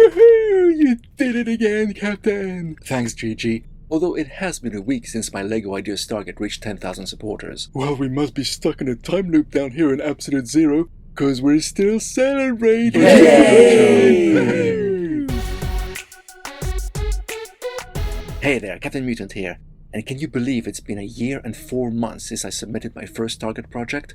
Woohoo! You did it again, Captain! Thanks, GG. Although it has been a week since my LEGO Ideas Stargate reached 10,000 supporters. Well, we must be stuck in a time loop down here in Absolute Zero, cause we're still celebrating! Yay! Hey there, Captain Mutant here. And can you believe it's been a year and 4 months since I submitted my first Target project?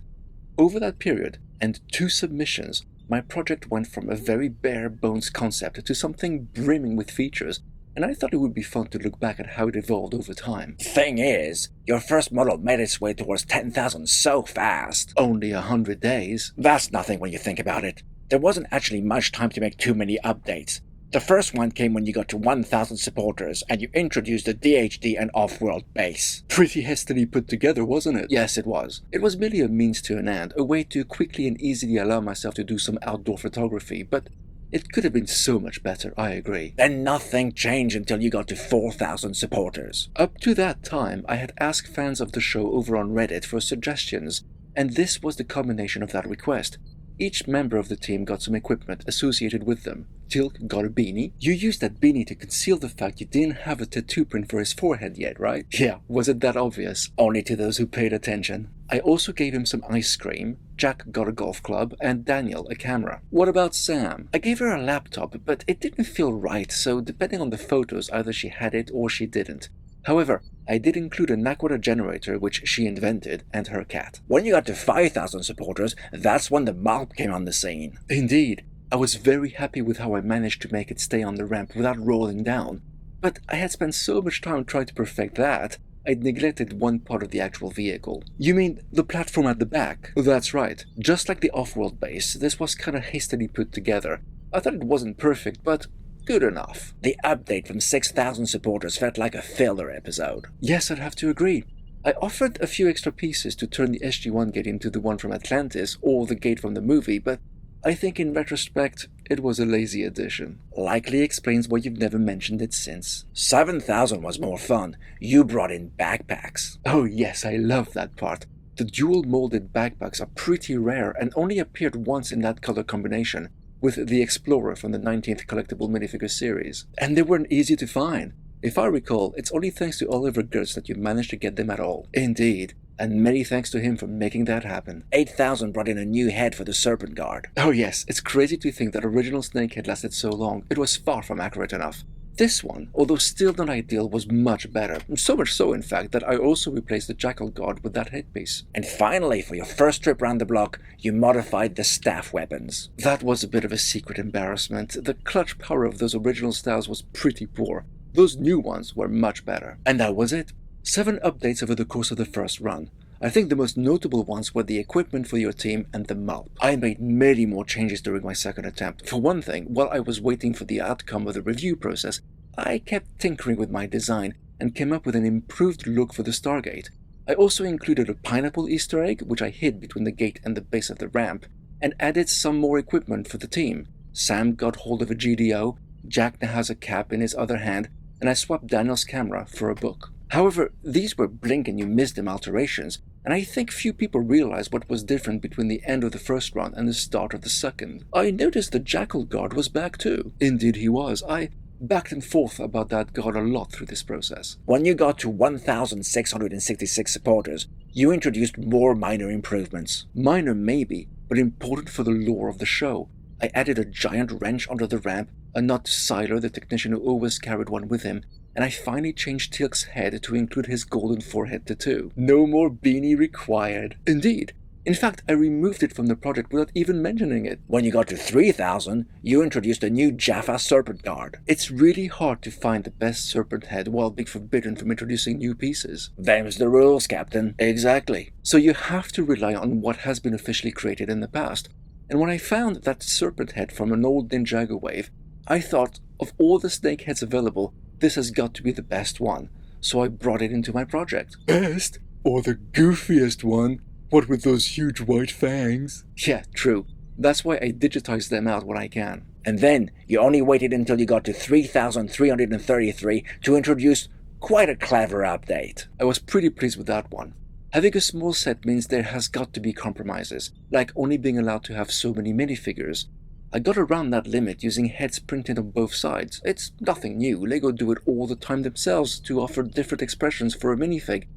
Over that period, and 2 submissions, my project went from a very bare-bones concept to something brimming with features, and I thought it would be fun to look back at how it evolved over time. Thing is, your first model made its way towards 10,000 so fast. Only 100 days. That's nothing when you think about it. There wasn't actually much time to make too many updates. The first one came when you got to 1,000 supporters and you introduced the DHD and off-world base. Pretty hastily put together, wasn't it? Yes, it was. It was merely a means to an end, a way to quickly and easily allow myself to do some outdoor photography, but it could have been so much better, I agree. Then nothing changed until you got to 4,000 supporters. Up to that time, I had asked fans of the show over on Reddit for suggestions, and this was the culmination of that request. Each member of the team got some equipment associated with them. Teal'c got a beanie. You used that beanie to conceal the fact you didn't have a tattoo print for his forehead yet, right? Yeah, was it that obvious? Only to those who paid attention. I also gave him some ice cream, Jack got a golf club, and Daniel a camera. What about Sam? I gave her a laptop, but it didn't feel right, so depending on the photos, either she had it or she didn't. However, I did include a Naquadah generator, which she invented, and her cat. When you got to 5,000 supporters, that's when the MALP came on the scene. Indeed. I was very happy with how I managed to make it stay on the ramp without rolling down. But I had spent so much time trying to perfect that, I'd neglected one part of the actual vehicle. You mean the platform at the back? That's right. Just like the off-world base, this was kinda hastily put together. I thought it wasn't perfect, but good enough. The update from 6,000 supporters felt like a filler episode. Yes, I'd have to agree. I offered a few extra pieces to turn the SG-1 gate into the one from Atlantis or the gate from the movie, but I think in retrospect, it was a lazy addition. Likely explains why you've never mentioned it since. 7,000 was more fun. You brought in backpacks. Oh yes, I love that part. The dual-molded backpacks are pretty rare and only appeared once in that color combination, with the Explorer from the 19th collectible minifigure series. And they weren't easy to find. If I recall, it's only thanks to Oliver Gertz that you managed to get them at all. Indeed. And many thanks to him for making that happen. 8,000 brought in a new head for the Serpent Guard. Oh yes, it's crazy to think that original Snakehead lasted so long. It was far from accurate enough. This one, although still not ideal, was much better. So much so, in fact, that I also replaced the Jackal Guard with that headpiece. And finally, for your first trip round the block, you modified the staff weapons. That was a bit of a secret embarrassment. The clutch power of those original styles was pretty poor. Those new ones were much better. And that was it. 7 updates over the course of the first run. I think the most notable ones were the equipment for your team and the MALP. I made many more changes during my second attempt. For one thing, while I was waiting for the outcome of the review process, I kept tinkering with my design and came up with an improved look for the Stargate. I also included a pineapple Easter egg, which I hid between the gate and the base of the ramp, and added some more equipment for the team. Sam got hold of a GDO, Jack now has a cap in his other hand, and I swapped Daniel's camera for a book. However, these were blink and you miss them alterations, and I think few people realized what was different between the end of the first run and the start of the second. I noticed the Jackal Guard was back too. Indeed he was. I backed and forth about that guard a lot through this process. When you got to 1,666 supporters, you introduced more minor improvements. Minor maybe, but important for the lore of the show. I added a giant wrench under the ramp, a nut to Siler, the technician who always carried one with him, and I finally changed Teal'c's head to include his golden forehead tattoo. No more beanie required. Indeed. In fact, I removed it from the project without even mentioning it. When you got to 3,000, you introduced a new Jaffa Serpent Guard. It's really hard to find the best serpent head while being forbidden from introducing new pieces. Them's the rules, Captain. Exactly. So you have to rely on what has been officially created in the past. And when I found that serpent head from an old Ninjago wave, I thought, of all the snake heads available, this has got to be the best one. So I brought it into my project. Best? Or the goofiest one? What with those huge white fangs? Yeah, true. That's why I digitize them out when I can. And then, you only waited until you got to 3,333 to introduce quite a clever update. I was pretty pleased with that one. Having a small set means there has got to be compromises, like only being allowed to have so many minifigures. I got around that limit using heads printed on both sides. It's nothing new, LEGO do it all the time themselves to offer different expressions for a minifig.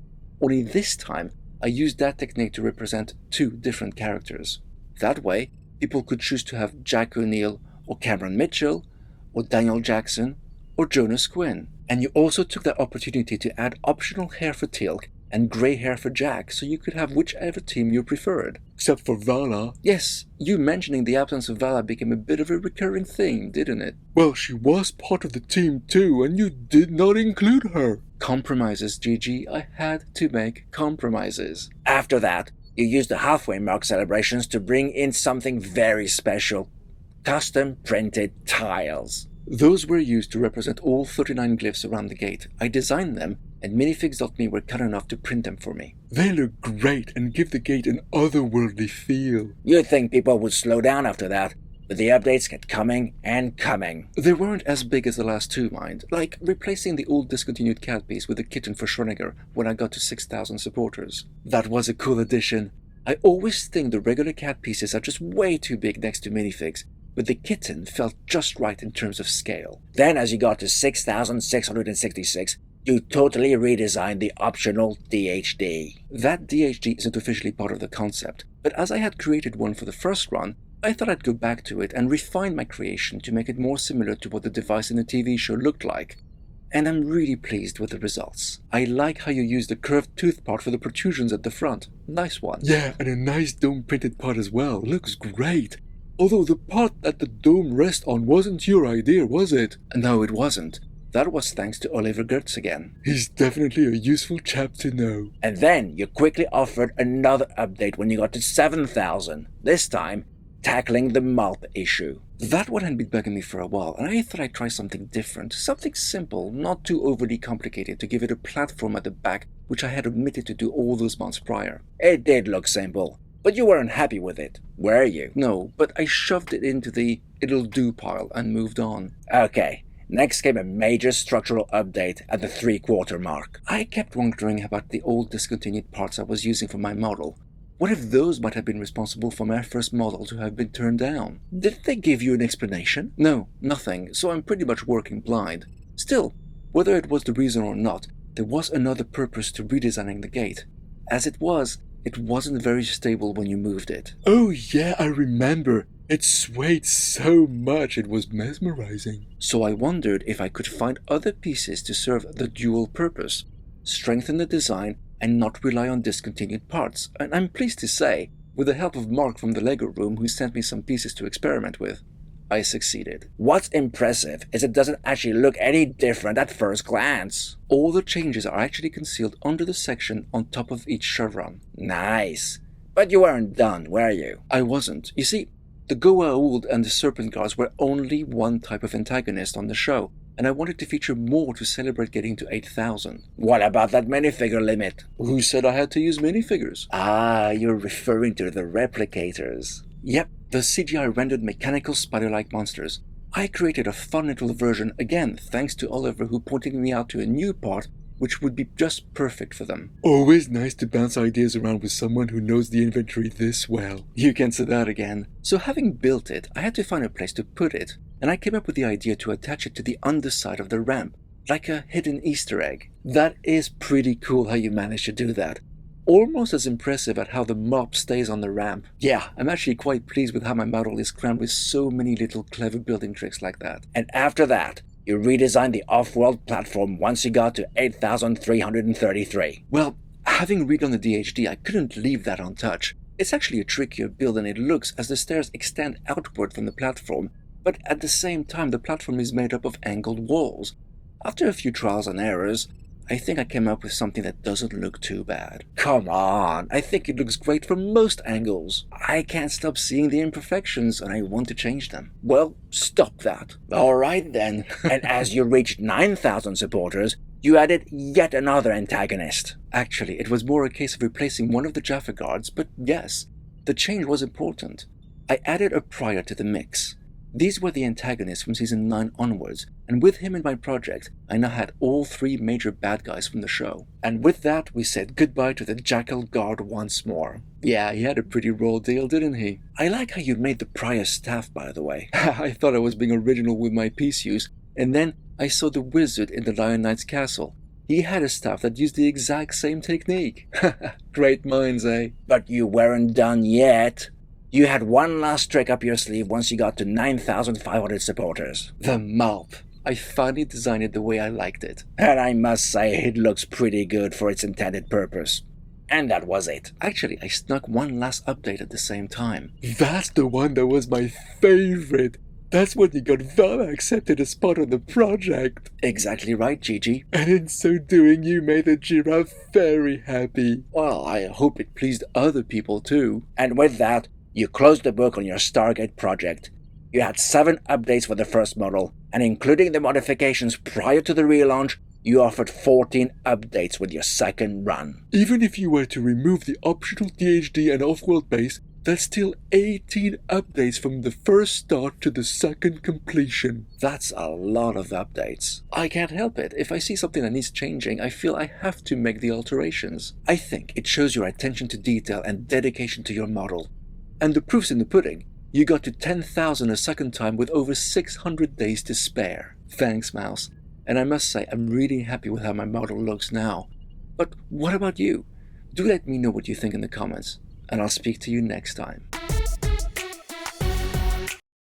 Only this time, I used that technique to represent 2 different characters. That way, people could choose to have Jack O'Neill or Cameron Mitchell, or Daniel Jackson, or Jonas Quinn. And you also took that opportunity to add optional hair for Teal'c and grey hair for Jack, so you could have whichever team you preferred. Except for Vala. Yes, you mentioning the absence of Vala became a bit of a recurring theme, didn't it? Well, she was part of the team too, and you did not include her. Compromises, Gigi. I had to make compromises. After that, you used the halfway mark celebrations to bring in something very special. Custom printed tiles. Those were used to represent all 39 glyphs around the gate. I designed them, and minifigs.me were kind enough to print them for me. They look great and give the gate an otherworldly feel. You'd think people would slow down after that, but the updates kept coming and coming. They weren't as big as the last 2, mind, like replacing the old discontinued cat piece with a kitten for Schrödinger when I got to 6,000 supporters. That was a cool addition. I always think the regular cat pieces are just way too big next to minifigs, but the kitten felt just right in terms of scale. Then as you got to 6,666, you totally redesigned the optional DHD. That DHD isn't officially part of the concept, but as I had created one for the first run, I thought I'd go back to it and refine my creation to make it more similar to what the device in the TV show looked like. And I'm really pleased with the results. I like how you used the curved tooth part for the protrusions at the front. Nice one. Yeah, and a nice dome printed part as well. Looks great. Although the part that the dome rests on wasn't your idea, was it? No, it wasn't. That was thanks to Oliver Gertz again. He's definitely a useful chap to know. And then you quickly offered another update when you got to 7,000. This time, tackling the Mulp issue. That one had been bugging me for a while, and I thought I'd try something different. Something simple, not too overly complicated, to give it a platform at the back, which I had omitted to do all those months prior. It did look simple. But you weren't happy with it, were you? No, but I shoved it into the it'll do pile and moved on. Okay, next came a major structural update at the 3/4 mark. I kept wondering about the old discontinued parts I was using for my model. What if those might have been responsible for my first model to have been turned down? Did they give you an explanation? No, nothing, so I'm pretty much working blind. Still, whether it was the reason or not, there was another purpose to redesigning the gate. As it was, it wasn't very stable when you moved it. Oh yeah, I remember. It swayed so much it was mesmerizing. So I wondered if I could find other pieces to serve the dual purpose, strengthen the design and not rely on discontinued parts. And I'm pleased to say, with the help of Mark from the LEGO room who sent me some pieces to experiment with, I succeeded. What's impressive is it doesn't actually look any different at first glance. All the changes are actually concealed under the section on top of each chevron. Nice. But you weren't done, were you? I wasn't. You see, the Goaul'd and the Serpent Guards were only one type of antagonist on the show, and I wanted to feature more to celebrate getting to 8,000. What about that minifigure limit? Who said I had to use minifigures? Ah, you're referring to the replicators. Yep, the CGI rendered mechanical spider-like monsters. I created a fun little version, again thanks to Oliver who pointed me out to a new part which would be just perfect for them. Always nice to bounce ideas around with someone who knows the inventory this well. You can say that again. So having built it, I had to find a place to put it, and I came up with the idea to attach it to the underside of the ramp, like a hidden Easter egg. That is pretty cool how you managed to do that. Almost as impressive at how the mop stays on the ramp. Yeah, I'm actually quite pleased with how my model is crammed with so many little clever building tricks like that. And after that, you redesigned the off-world platform once you got to 8,333. Well, having redone the DHD, I couldn't leave that untouched. It's actually a trickier build than it looks as the stairs extend outward from the platform, but at the same time the platform is made up of angled walls. After a few trials and errors, I think I came up with something that doesn't look too bad. Come on, I think it looks great from most angles. I can't stop seeing the imperfections and I want to change them. Well, stop that. Alright then. And as you reached 9,000 supporters, you added yet another antagonist. Actually, it was more a case of replacing one of the Jaffa guards, but yes, the change was important. I added a prior to the mix. These were the antagonists from season 9 onwards, and with him in my project, I now had all 3 major bad guys from the show. And with that, we said goodbye to the Jackal Guard once more. Yeah, he had a pretty raw deal, didn't he? I like how you made the prior staff, by the way. I thought I was being original with my piece use, and then I saw the wizard in the Lion Knight's castle. He had a staff that used the exact same technique. Great minds, eh? But you weren't done yet. You had one last trick up your sleeve once you got to 9,500 supporters. The mouth. I finally designed it the way I liked it. And I must say, it looks pretty good for its intended purpose. And that was it. Actually, I snuck one last update at the same time. That's the one that was my favorite. That's when you got Vala accepted as part of the project. Exactly right, Gigi. And in so doing, you made the giraffe very happy. Well, I hope it pleased other people too. And with that, you closed the book on your Stargate project. You had 7 updates for the first model, and including the modifications prior to the relaunch, you offered 14 updates with your second run. Even if you were to remove the optional DHD and off-world base, that's still 18 updates from the first start to the second completion. That's a lot of updates. I can't help it. If I see something that needs changing, I feel I have to make the alterations. I think it shows your attention to detail and dedication to your model. And the proof's in the pudding. You got to 10,000 a second time with over 600 days to spare. Thanks, Mouse. And I must say, I'm really happy with how my model looks now. But what about you? Do let me know what you think in the comments, and I'll speak to you next time.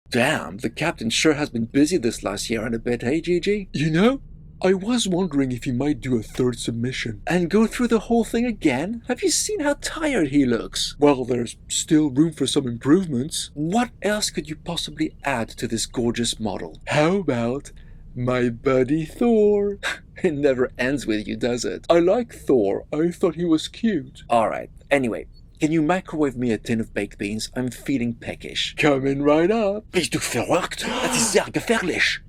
Damn, the captain sure has been busy this last year and a bit, hey Gigi? You know, I was wondering if he might do a third submission. And go through the whole thing again? Have you seen how tired he looks? Well, there's still room for some improvements. What else could you possibly add to this gorgeous model? How about my buddy Thor? It never ends with you, does it? I like Thor. I thought he was cute. Alright, anyway, can you microwave me a tin of baked beans? I'm feeling peckish. Coming right up. Bist du verrückt? Das ist sehr gefährlich.